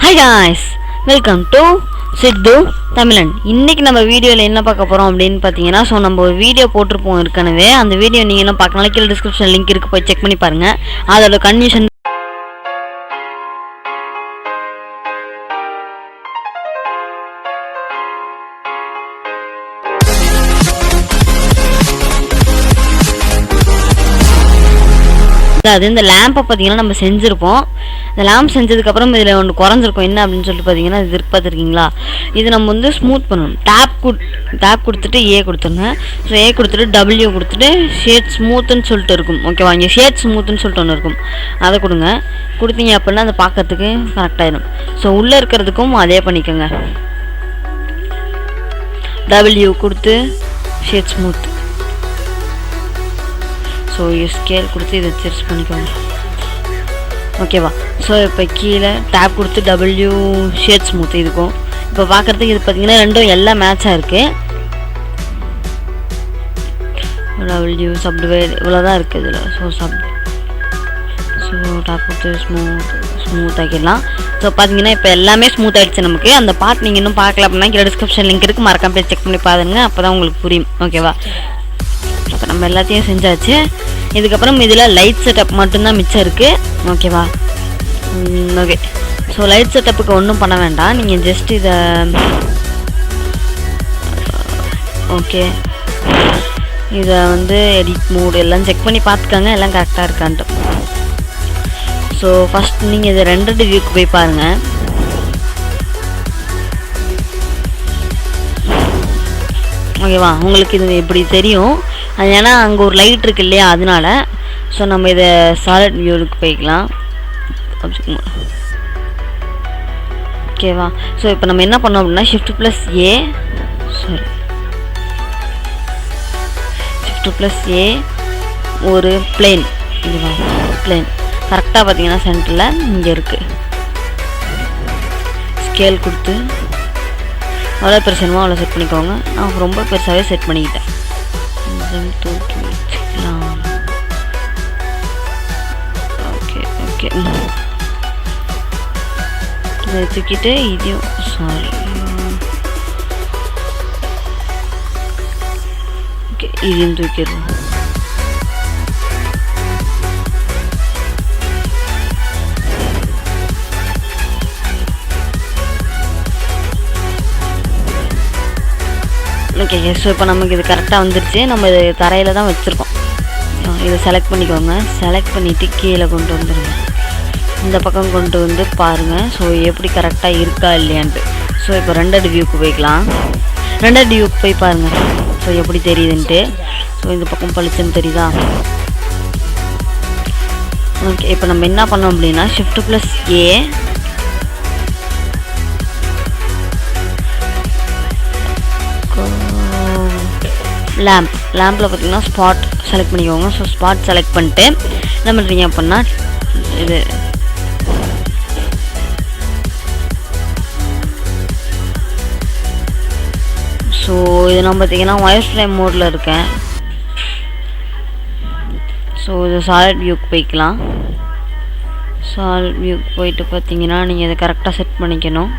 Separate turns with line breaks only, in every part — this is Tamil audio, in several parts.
Hi guys, welcome to SIDDU TAMIZHAN. இன்னைக்கு நம்ம வீடியோல என்ன பார்க்க போறோம் அப்படினு பாத்தீங்கன்னா நம்ம ஒரு வீடியோ போட்டுருப்போம் ஏற்கனவே. அந்த வீடியோ நீங்க என்ன பார்க்கணும் கீழ டிஸ்கிரிப்ஷன் லிங்க் இருக்கு, போய் செக் பண்ணி பாருங்க. அதோட கன்டிஷன் அது இந்த லேம்பை பார்த்தீங்கன்னா நம்ம செஞ்சுருப்போம். இந்த லேம்ப் செஞ்சதுக்கப்புறம் இதில் ஒன்று குறைஞ்சிருக்கும். என்ன அப்படின்னு சொல்லிட்டு பார்த்தீங்கன்னா இது இருக்கு பார்த்துருக்கீங்களா, இது நம்ம வந்து ஸ்மூத் பண்ணணும். டேப் கொடுத்துட்டு ஏ கொடுத்துருங்க. ஸோ ஏ கொடுத்துட்டு டபிள்யூ கொடுத்துட்டு ஷேட் ஸ்மூத்துன்னு சொல்லிட்டு இருக்கும். ஓகேவா, இங்கே ஷேட் ஸ்மூத்துன்னு சொல்லிட்டு ஒன்று இருக்கும், அதை கொடுங்க. கொடுத்தீங்க அப்படின்னா அதை பார்க்கறதுக்கு கரெக்டாகிடும். ஸோ உள்ளே இருக்கிறதுக்கும் அதே பண்ணிக்கோங்க. டபிள்யூ கொடுத்து ஷேட் ஸ்மூத். ஸோ ஸ்கேல் கொடுத்து இதை செர்ச் பண்ணிக்கோங்க. ஓகேவா, ஸோ இப்போ கீழே டேப் கொடுத்து டபிள்யூ ஷேட் ஸ்மூத் இருக்கும். இப்போ பார்க்குறதுக்கு இது பார்த்தீங்கன்னா ரெண்டும் எல்லாம் மேட்சாக இருக்குது. டபிள்யூ சப்டிவைட் இவ்வளோதான் இருக்குது இதில். ஸோ டேப் கொடுத்து ஸ்மூத் ஆக்கிடலாம். ஸோ பார்த்தீங்கன்னா இப்போ எல்லாமே ஸ்மூத் ஆகிடுச்சு நமக்கு. அந்த பார்ட் நீங்கள் இன்னும் பார்க்கல அப்படின்னா கீழே டிஸ்கிரிப்ஷன் லிங்க் இருக்குது, மறக்காம போய் செக் பண்ணி பாருங்க, அப்போ தான் உங்களுக்கு புரியும். ஓகேவா, இப்போ நம்ம எல்லாத்தையும் செஞ்சாச்சு. இதுக்கப்புறம் இதில் லைட் செட்டப் மட்டும்தான் மிச்சம் இருக்குது. ஓகேவா, ஓகே. ஸோ லைட் செட்டப்புக்கு ஒன்றும் பண்ண வேண்டாம், நீங்கள் ஜஸ்ட் இதை ஓகே இதை வந்து எடிட் மோட் எல்லாம் செக் பண்ணி பார்த்துக்கோங்க, எல்லாம் கரெக்டாக இருக்கான்ட்டு. ஸோ ஃபஸ்ட் நீங்கள் இதை ரெண்டு வியூக்கு போய் பாருங்கள். ஓகேவா, உங்களுக்கு இது எப்படி தெரியும், அது ஏன்னா அங்கே ஒரு லைட் இருக்கு இல்லையா, அதனால. ஸோ நம்ம இதை சாலிட் வியூவுக்கு போய்க்கலாம். ஓகேவா, ஸோ இப்போ நம்ம என்ன பண்ணோம் அப்படின்னா ஷிஃப்ட்+A ஒரு பிளேன். இதுவா பிளேன் கரெக்டாக பார்த்தீங்கன்னா சென்டரில் இங்கே இருக்குது. ஸ்கேல் கொடுத்து அவ்வளோ பெருசணுமோ அவ்வளோ செட் பண்ணிக்கோங்க. நான் ரொம்ப பெருசாகவே செட் பண்ணிக்கிட்டேன். தூக்கி வச்சுக்கலாம். ஓகே ஓகே, இதை தூக்கிட்டு இதையும் ஓகே இதையும் தூக்கிடுவோம். ஓகே, ஸோ இப்போ நமக்கு இது கரெக்டாக வந்துடுச்சு. நம்ம இது தரையில் தான் வச்சுருக்கோம். இதை செலக்ட் பண்ணிக்கோங்க. செலக்ட் பண்ணிவிட்டு கீழே கொண்டு வந்துடுங்க. இந்த பக்கம் கொண்டு வந்து பாருங்கள், ஸோ எப்படி கரெக்டாக இருக்கா இல்லையான்ட்டு. ஸோ இப்போ ரெண்டாவது வியூக்கு போய்க்கலாம். ரெண்டாவது வியூக்கு போய் பாருங்கள், ஸோ எப்படி தெரியுதுன்ட்டு. ஸோ இந்த பக்கம் பளிச்சுன்னு தெரியுதா. ஓகே, இப்போ நம்ம என்ன பண்ணோம் அப்படின்னா ஷிஃப்ட்+A லேம்பில் பார்த்தீங்கன்னா ஸ்பாட் செலக்ட் பண்ணிக்கோங்க. ஸோ ஸ்பாட் செலக்ட் பண்ணிட்டு என்ன பண்ணுறீங்க அப்படின்னா இது ஸோ இது நான் பார்த்தீங்கன்னா வாய்ஸ் ஃப்ரேம் மோடில் இருக்கேன். ஸோ இது சாலிட் வியூக்கு போய்க்கலாம். சாலிட் வியூக்கு போயிட்டு பார்த்தீங்கன்னா நீங்கள் இதை கரெக்டாக செட் பண்ணிக்கணும்.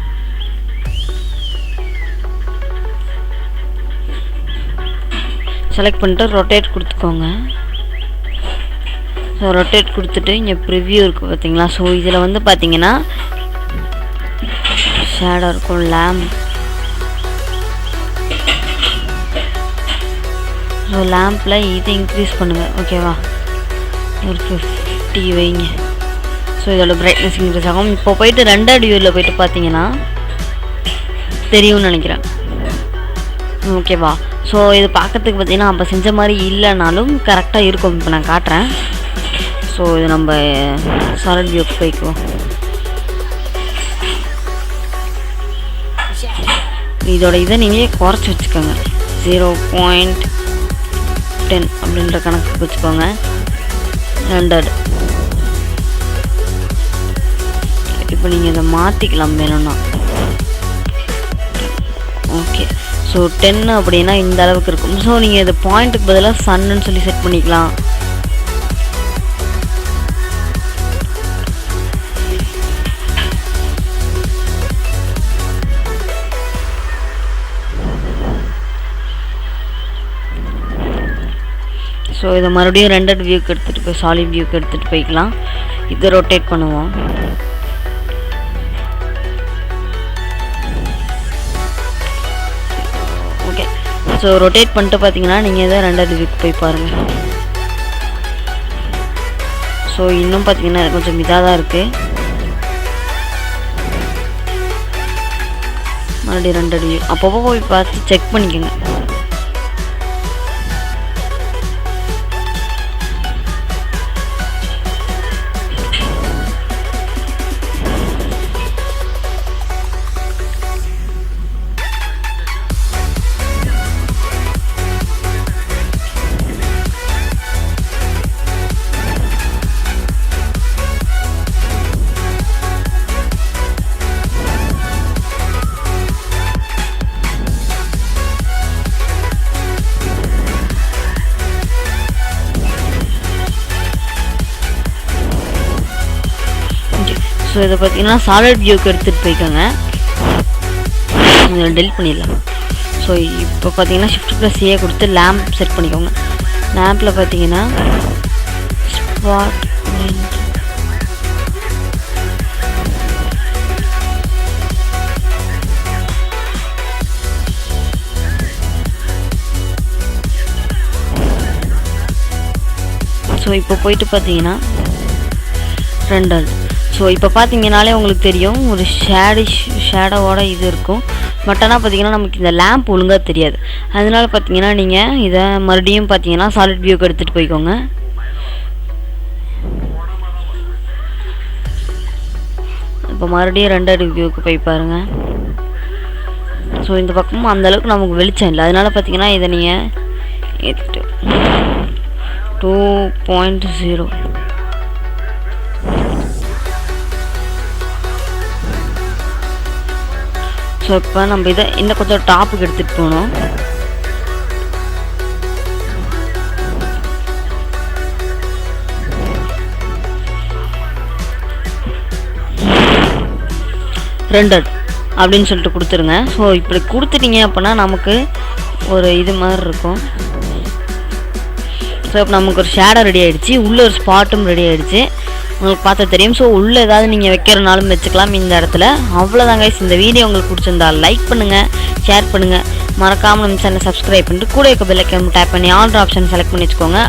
செலக்ட் பண்ணிட்டு ரொட்டேட் கொடுத்துக்கோங்க. ஸோ ரொட்டேட் கொடுத்துட்டு இங்கே ப்ரிவ்யூ இருக்குது பார்த்தீங்களா. ஸோ இதில் வந்து பார்த்தீங்கன்னா ஷேடோ இருக்கும், லேம்ப். ஸோ லேம்பில் இது இன்க்ரீஸ் பண்ணுங்கள். ஓகேவா, ஒரு 50 வைங்க. ஸோ இதோட பிரைட்னஸ் இன்க்ரீஸ் ஆகும். இப்போ போயிட்டு ரெண்டாவது வியூவில் போயிட்டு பார்த்தீங்கன்னா தெரியும்னு நினைக்கிறேன். ஓகேவா, ஸோ இது பார்க்கறதுக்கு பார்த்தீங்கன்னா நம்ம செஞ்ச மாதிரி இல்லைனாலும் கரெக்டாக இருக்கும். இப்போ நான் காட்டுறேன். ஸோ இது நம்ம சாலிட் வியூக்கு போய்க்குவோம். இதோட இதை நீங்கள் குறைச்சி வச்சுக்கோங்க. 0.10 அப்படின்ற கணக்கு வச்சுக்கோங்க. ரெண்டாவது இப்போ நீங்கள் இதை மாற்றிக்கலாம் வேணும்னா. ஓகே, ஸோ 10 அப்படின்னா இந்த அளவுக்கு இருக்கும். ஸோ நீங்கள் இது பாயிண்ட்டுக்கு பதிலாக சன்னு சொல்லி செட் பண்ணிக்கலாம். ஸோ இதை மறுபடியும் ரெண்டட் வியூக்கு எடுத்துகிட்டு போய் சாலிட் வியூக்கு எடுத்துகிட்டு போய்க்கலாம். இதை ரொட்டேட் பண்ணுவோம். ஓகே, ஸோ ரொட்டேட் பண்ணிட்டு பார்த்தீங்கன்னா நீங்கள் இதை ரெண்டட் வியூக்கு போய் பாருங்கள். ஸோ இன்னும் பார்த்தீங்கன்னா கொஞ்சம் இதாக தான் இருக்குது. மறுபடியும் ரெண்டட் வியூ அப்பப்போ போய் பார்த்து செக் பண்ணிக்கோங்க. ஸோ இதை பார்த்தீங்கன்னா சாலிட் வியூக்கு எடுத்துகிட்டு போய்க்கோங்க. இதை டெலிட் பண்ணிடலாம். ஸோ இப்போ பார்த்தீங்கன்னா Shift+A கொடுத்து லேம்ப் செட் பண்ணிக்கோங்க. லேம்பில் பார்த்தீங்கன்னா ஸ்பாட் ஸோ இப்போ போயிட்டு பார்த்தீங்கன்னா ரெண்டட். ஸோ இப்போ பார்த்தீங்கனாலே உங்களுக்கு தெரியும் ஒரு ஷேடோவோட இது இருக்கும். பட் ஆனால் பார்த்தீங்கன்னா நமக்கு இந்த லேம்ப் ஒழுங்காக தெரியாது. அதனால பார்த்தீங்கன்னா நீங்கள் இதை மறுபடியும் பார்த்தீங்கன்னா சாலிட் வியூக்கு எடுத்துகிட்டு போய்க்கோங்க. இப்போ மறுபடியும் ரெண்டட் வியூக்கு போய் பாருங்கள். ஸோ இந்த பக்கமும் அந்தளவுக்கு நமக்கு வெளிச்சம் இல்லை. அதனால பார்த்தீங்கன்னா இதை நீங்கள் 2.0 ஸோ இப்போ நம்ம இதை இன்னும் கொஞ்சம் டாப்புக்கு எடுத்துகிட்டு போகணும். ரெண்டட் அப்படின்னு சொல்லிட்டு கொடுத்துருங்க. ஸோ இப்படி கொடுத்துட்டீங்க அப்படின்னா நமக்கு ஒரு இது மாதிரி இருக்கும். ஸோ இப்போ நமக்கு ஒரு ஷேடோ ரெடி ஆகிடுச்சு, உள்ளே ஒரு ஸ்பாட்டும் ரெடி ஆகிடுச்சு. உங்களுக்கு பார்த்தா தெரியும். ஸோ உள்ளே ஏதாவது நீங்கள் வைக்கிறனாலும் வச்சுக்கலாம் இந்த இடத்துல. அவ்வளோதான் கைஸ். இந்த வீடியோ உங்களுக்கு பிடிச்சிருந்தா லைக் பண்ணுங்கள், ஷேர் பண்ணுங்கள், மறக்காமல் நம்ம சேனலை சப்ஸ்கிரைப் பண்ணிட்டு கூட இருக்க பெல் ஐக்கான் டேப் பண்ணி ஆல் ஆப்ஷன் செலக்ட் பண்ணி வச்சுக்கோங்க.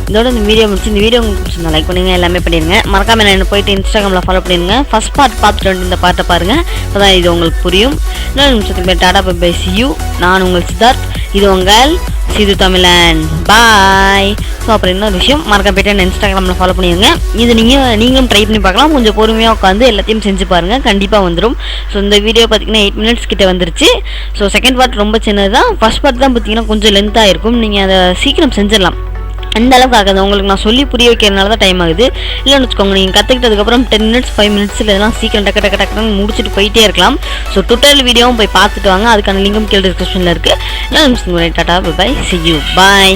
இதோட இந்த வீடியோ முடிச்சு இந்த வீடியோ உங்களுக்கு பிடிச்சிருந்தா லைக் பண்ணுங்கள், எல்லாமே பண்ணிடுங்க. மறக்காமல் என்ன போயிட்டு இன்ஸ்டாகிராமில் ஃபாலோ பண்ணிடுங்க. ஃபஸ்ட் பார்ட் பார்த்துட்டு இந்த பாட்டை பாருங்கள், அப்போ தான் இது உங்களுக்கு புரியும். இன்னொரு நிமிஷத்துக்கு பேர் டாடா பை சி யூ. நான் உங்கள் சித்தார்த், இது உங்கள் சிது தமிழன். பாய். ஸோ அப்புறம் இன்னொரு விஷயம், மறக்காம போய்ட்டு என்ன இன்ஸ்டாகிராமில் ஃபாலோ பண்ணிடுங்க. இது நீங்களும் ட்ரை பண்ணி பார்க்கலாம். கொஞ்சம் பொறுமையாக உட்காந்து எல்லாத்தையும் செஞ்சு பாருங்கள், கண்டிப்பாக வந்துடும். ஸோ இந்த வீடியோ பார்த்தீங்கன்னா 8 minutes கிட்ட வந்துருச்சு. ஸோ செகண்ட் பார்ட் ரொம்ப சின்னது தான். ஃபஸ்ட் பார்ட் தான் பார்த்தீங்கன்னா கொஞ்சம் லென்த்தாக இருக்கும். நீங்கள் அதை சீக்கிரம் செஞ்சிடலாம். அந்த அளவுக்கு ஆகாது. உங்களுக்கு நான் சொல்லி புரிய வைக்கிறதுனால தான் டைம் ஆகுது. இல்லைன்னு வச்சுக்கோங்க, நீங்கள் கற்றுக்கிட்டதுக்கப்புறம் 10 minutes 5 minutes இதெல்லாம் சீக்கிரம் டக்கு முடிச்சுட்டு போயிட்டே இருக்கலாம். ஸோ டுட்டோரியல் வீடியோவும் போய் பார்த்துட்டு வாங்க. அதுக்கான லிங்கும் கீழே டிஸ்கிரிப்ஷனில் இருக்குது. இல்லை tata bye see you. Bye.